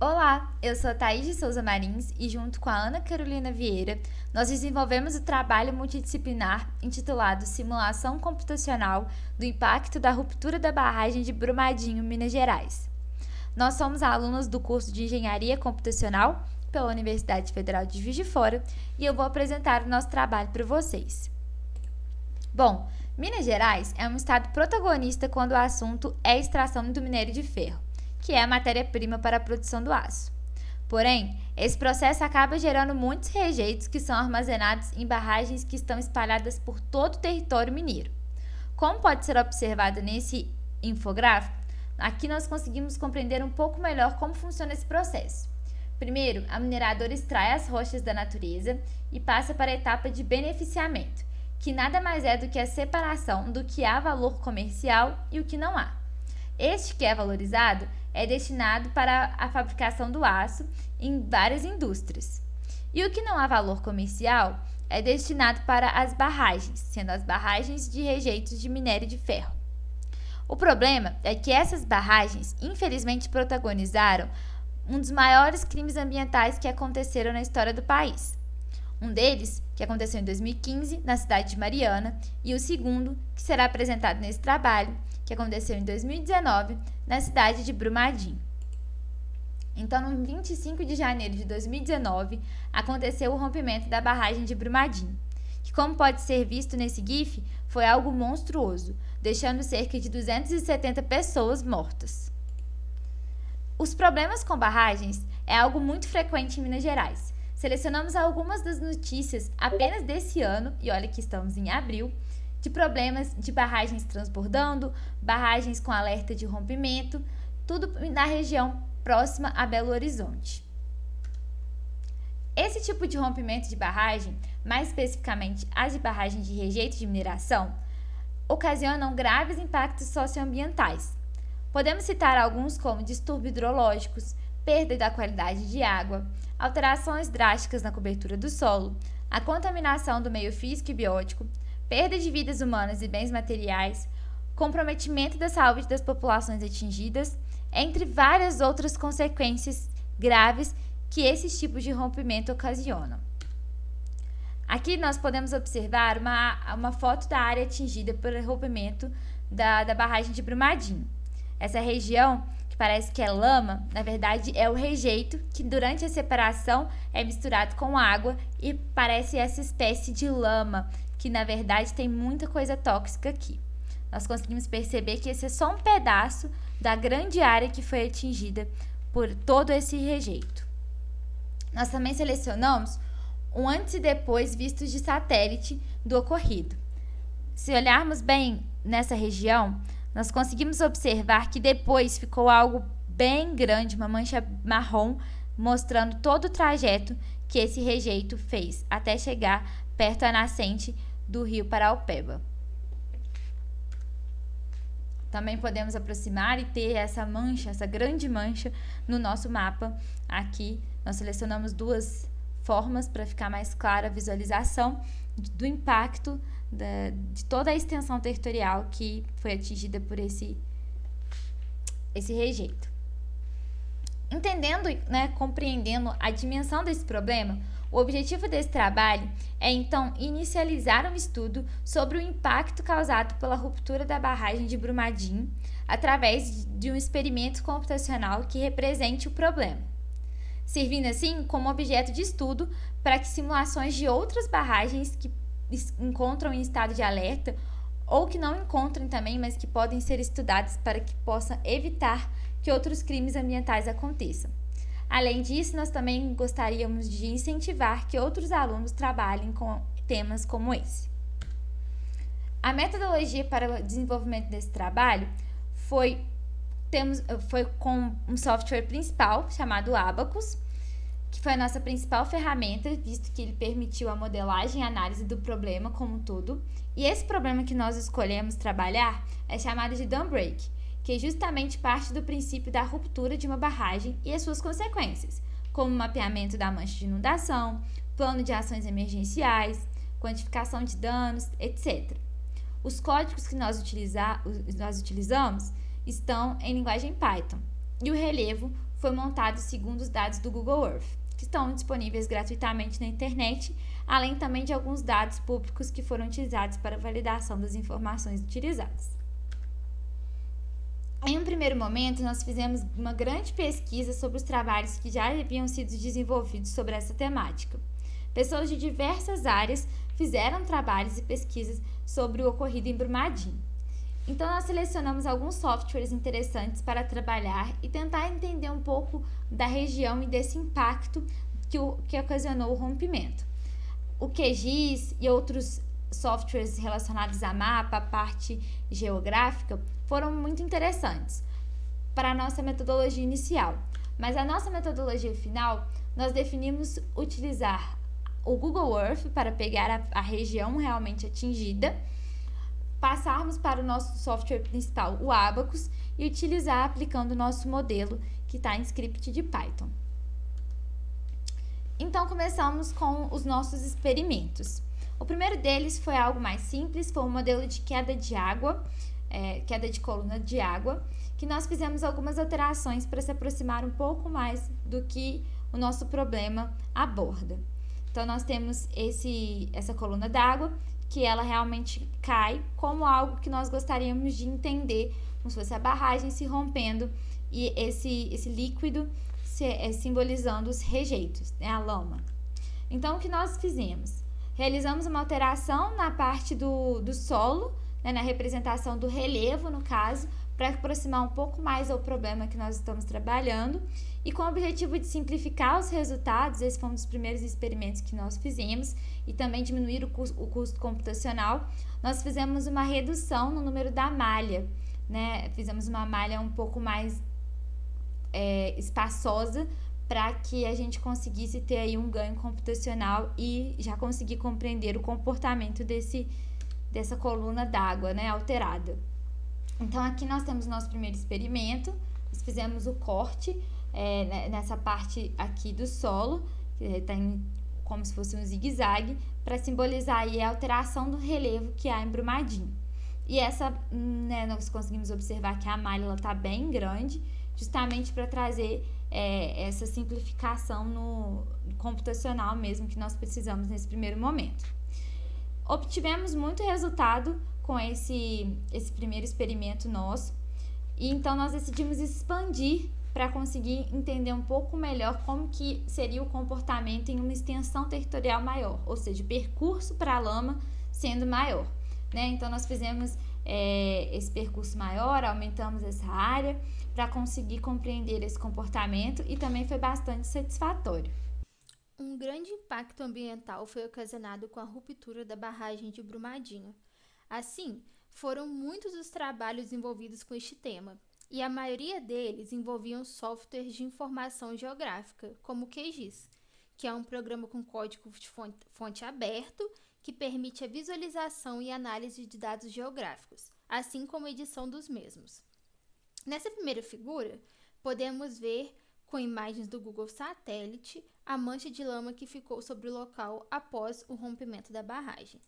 Olá, eu sou a Thaís de Souza Marins e junto com a Ana Carolina Vieira, nós desenvolvemos o trabalho multidisciplinar intitulado Simulação Computacional do Impacto da Ruptura da Barragem de Brumadinho, Minas Gerais. Nós somos alunos do curso de Engenharia Computacional pela Universidade Federal de Juiz de Fora e eu vou apresentar o nosso trabalho para vocês. Bom, Minas Gerais é um estado protagonista quando o assunto é a extração do minério de ferro, que é a matéria-prima para a produção do aço. Porém, esse processo acaba gerando muitos rejeitos que são armazenados em barragens que estão espalhadas por todo o território mineiro. Como pode ser observado nesse infográfico, aqui nós conseguimos compreender um pouco melhor como funciona esse processo. Primeiro, a mineradora extrai as rochas da natureza e passa para a etapa de beneficiamento, que nada mais é do que a separação do que há valor comercial e o que não há. Este que é valorizado é destinado para a fabricação do aço em várias indústrias. E o que não há valor comercial é destinado para as barragens, sendo as barragens de rejeitos de minério de ferro. O problema é que essas barragens, infelizmente, protagonizaram um dos maiores crimes ambientais que aconteceram na história do país. Um deles, que aconteceu em 2015, na cidade de Mariana, e o segundo, que será apresentado nesse trabalho, que aconteceu em 2019, na cidade de Brumadinho. Então, no 25 de janeiro de 2019, aconteceu o rompimento da barragem de Brumadinho, que, como pode ser visto nesse GIF, foi algo monstruoso, deixando cerca de 270 pessoas mortas. Os problemas com barragens é algo muito frequente em Minas Gerais. Selecionamos algumas das notícias apenas desse ano, e olha que estamos em abril, de problemas de barragens transbordando, barragens com alerta de rompimento, tudo na região próxima a Belo Horizonte. Esse tipo de rompimento de barragem, mais especificamente as de barragem de rejeito de mineração, ocasionam graves impactos socioambientais. Podemos citar alguns como distúrbios hidrológicos, perda da qualidade de água, alterações drásticas na cobertura do solo, a contaminação do meio físico e biótico, perda de vidas humanas e bens materiais, comprometimento da saúde das populações atingidas, entre várias outras consequências graves que esses tipos de rompimento ocasionam. Aqui nós podemos observar uma foto da área atingida pelo rompimento da barragem de Brumadinho. Essa região, que parece que é lama, na verdade é o rejeito que durante a separação é misturado com água e parece essa espécie de lama, que na verdade tem muita coisa tóxica aqui. Nós conseguimos perceber que esse é só um pedaço da grande área que foi atingida por todo esse rejeito. Nós também selecionamos um antes e depois vistos de satélite do ocorrido. Se olharmos bem nessa região, nós conseguimos observar que depois ficou algo bem grande, uma mancha marrom, mostrando todo o trajeto que esse rejeito fez até chegar perto da nascente do rio Paraupeba. Também podemos aproximar e ter essa mancha, essa grande mancha no nosso mapa. Aqui nós selecionamos duas formas para ficar mais clara a visualização do impacto de toda a extensão territorial que foi atingida por esse rejeito. Entendendo, compreendendo a dimensão desse problema, o objetivo desse trabalho é, então, inicializar um estudo sobre o impacto causado pela ruptura da barragem de Brumadinho através de um experimento computacional que represente o problema, servindo assim como objeto de estudo para que simulações de outras barragens que encontram em estado de alerta ou que não encontram também, mas que podem ser estudadas para que possam evitar que outros crimes ambientais aconteçam. Além disso, nós também gostaríamos de incentivar que outros alunos trabalhem com temas como esse. A metodologia para o desenvolvimento desse trabalho foi com um software principal chamado Abacus, que foi a nossa principal ferramenta, visto que ele permitiu a modelagem e análise do problema como um todo. E esse problema que nós escolhemos trabalhar é chamado de dam break, que justamente parte do princípio da ruptura de uma barragem e as suas consequências, como mapeamento da mancha de inundação, plano de ações emergenciais, quantificação de danos, etc. Os códigos que nós utilizamos estão em linguagem Python, e o relevo foi montado segundo os dados do Google Earth, que estão disponíveis gratuitamente na internet, além também de alguns dados públicos que foram utilizados para validação das informações utilizadas. Em um primeiro momento, nós fizemos uma grande pesquisa sobre os trabalhos que já haviam sido desenvolvidos sobre essa temática. Pessoas de diversas áreas fizeram trabalhos e pesquisas sobre o ocorrido em Brumadinho. Então, nós selecionamos alguns softwares interessantes para trabalhar e tentar entender um pouco da região e desse impacto que ocasionou o rompimento. O QGIS e outros softwares relacionados a mapa, a parte geográfica, foram muito interessantes para a nossa metodologia inicial. Mas a nossa metodologia final, nós definimos utilizar o Google Earth para pegar a região realmente atingida, passarmos para o nosso software principal, o Abacus, e utilizar aplicando o nosso modelo que está em script de Python. Então, começamos com os nossos experimentos. O primeiro deles foi algo mais simples, foi um modelo de queda de água, queda de coluna de água, que nós fizemos algumas alterações para se aproximar um pouco mais do que o nosso problema aborda. Então, nós temos essa coluna d'água, que ela realmente cai como algo que nós gostaríamos de entender, como se fosse a barragem se rompendo e esse líquido simbolizando os rejeitos, né, a lama. Então, o que nós fizemos? Realizamos uma alteração na parte do solo, né, na representação do relevo, no caso, para aproximar um pouco mais ao problema que nós estamos trabalhando. E com o objetivo de simplificar os resultados, esse foi um dos primeiros experimentos que nós fizemos, e também diminuir o custo computacional, nós fizemos uma redução no número da malha, né? Fizemos uma malha um pouco mais espaçosa, para que a gente conseguisse ter aí um ganho computacional e já conseguir compreender o comportamento dessa coluna d'água, né, alterada. Então, aqui nós temos o nosso primeiro experimento. Nós fizemos o corte nessa parte aqui do solo, que está como se fosse um zigue-zague, para simbolizar aí a alteração do relevo que há em Brumadinho. E nós conseguimos observar que a malha está bem grande, justamente para trazer essa simplificação no computacional mesmo que nós precisamos nesse primeiro momento. Obtivemos muito resultado com esse primeiro experimento nosso, e então nós decidimos expandir para conseguir entender um pouco melhor como que seria o comportamento em uma extensão territorial maior, ou seja, o percurso para a lama sendo maior, né? Então nós fizemos esse percurso maior, aumentamos essa área para conseguir compreender esse comportamento, e também foi bastante satisfatório. Um grande impacto ambiental foi ocasionado com a ruptura da barragem de Brumadinho. Assim, foram muitos os trabalhos envolvidos com este tema, e a maioria deles envolviam softwares de informação geográfica, como o QGIS, que é um programa com código de fonte aberto que permite a visualização e análise de dados geográficos, assim como a edição dos mesmos. Nessa primeira figura, podemos ver, com imagens do Google Satélite, a mancha de lama que ficou sobre o local após o rompimento da barragem.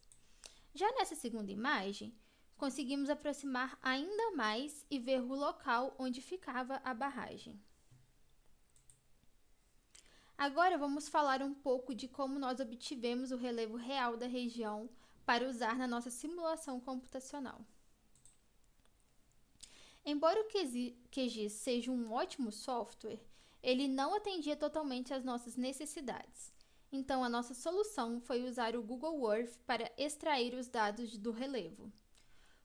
Já nessa segunda imagem, conseguimos aproximar ainda mais e ver o local onde ficava a barragem. Agora vamos falar um pouco de como nós obtivemos o relevo real da região para usar na nossa simulação computacional. Embora o QGIS seja um ótimo software, ele não atendia totalmente às nossas necessidades. Então, a nossa solução foi usar o Google Earth para extrair os dados do relevo.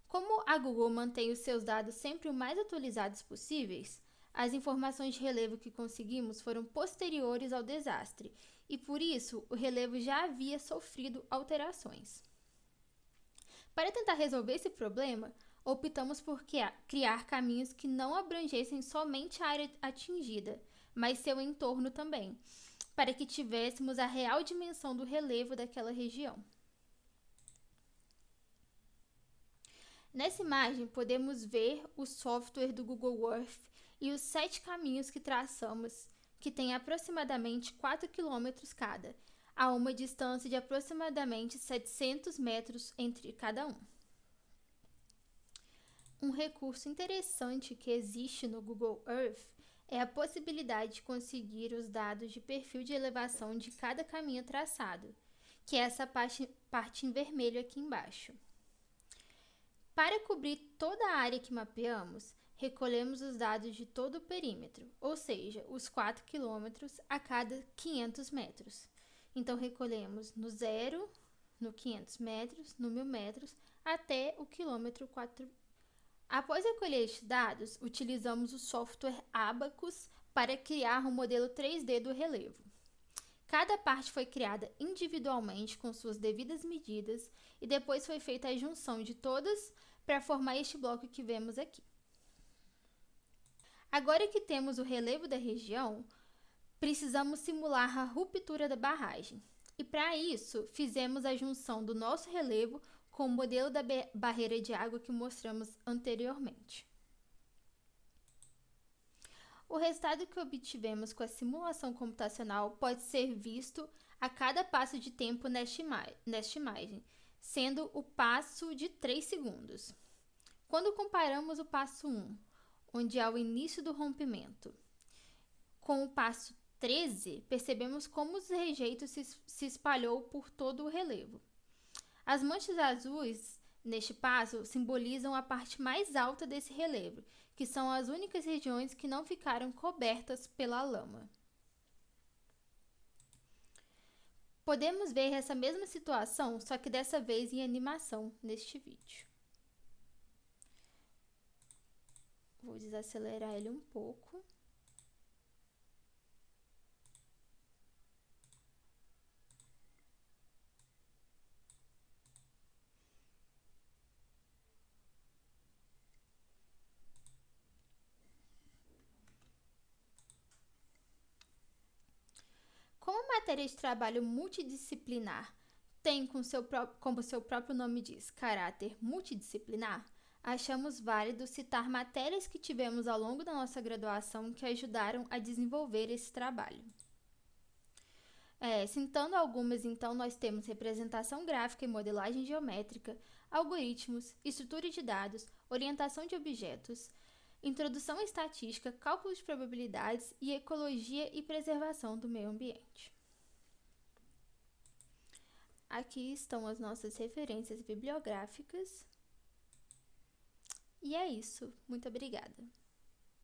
Como a Google mantém os seus dados sempre o mais atualizados possíveis, as informações de relevo que conseguimos foram posteriores ao desastre, e por isso o relevo já havia sofrido alterações. Para tentar resolver esse problema, optamos por criar caminhos que não abrangessem somente a área atingida, mas seu entorno também, para que tivéssemos a real dimensão do relevo daquela região. Nessa imagem, podemos ver o software do Google Earth e os 7 caminhos que traçamos, que têm aproximadamente 4 km cada, a uma distância de aproximadamente 700 metros entre cada um. Um recurso interessante que existe no Google Earth é a possibilidade de conseguir os dados de perfil de elevação de cada caminho traçado, que é essa parte em vermelho aqui embaixo. Para cobrir toda a área que mapeamos, recolhemos os dados de todo o perímetro, ou seja, os 4 km a cada 500 metros. Então, recolhemos no 0, no 500 metros, no 1000 metros, até o quilômetro 4. Após recolher estes dados, utilizamos o software Abacus para criar um modelo 3D do relevo. Cada parte foi criada individualmente com suas devidas medidas e depois foi feita a junção de todas para formar este bloco que vemos aqui. Agora que temos o relevo da região, precisamos simular a ruptura da barragem. E para isso, fizemos a junção do nosso relevo com o modelo da barreira de água que mostramos anteriormente. O resultado que obtivemos com a simulação computacional pode ser visto a cada passo de tempo nesta imagem, sendo o passo de 3 segundos. Quando comparamos o passo 1, onde há o início do rompimento, com o passo 13, percebemos como o rejeito se espalhou por todo o relevo. As manchas azuis neste passo simbolizam a parte mais alta desse relevo, que são as únicas regiões que não ficaram cobertas pela lama. Podemos ver essa mesma situação, só que dessa vez em animação neste vídeo. Vou desacelerar ele um pouco. Como matéria de trabalho multidisciplinar tem, como seu próprio nome diz, caráter multidisciplinar, achamos válido citar matérias que tivemos ao longo da nossa graduação que ajudaram a desenvolver esse trabalho. Citando algumas, então, nós temos representação gráfica e modelagem geométrica, algoritmos, estrutura de dados, orientação de objetos, introdução à estatística, cálculo de probabilidades e ecologia e preservação do meio ambiente. Aqui estão as nossas referências bibliográficas. E é isso. Muito obrigada.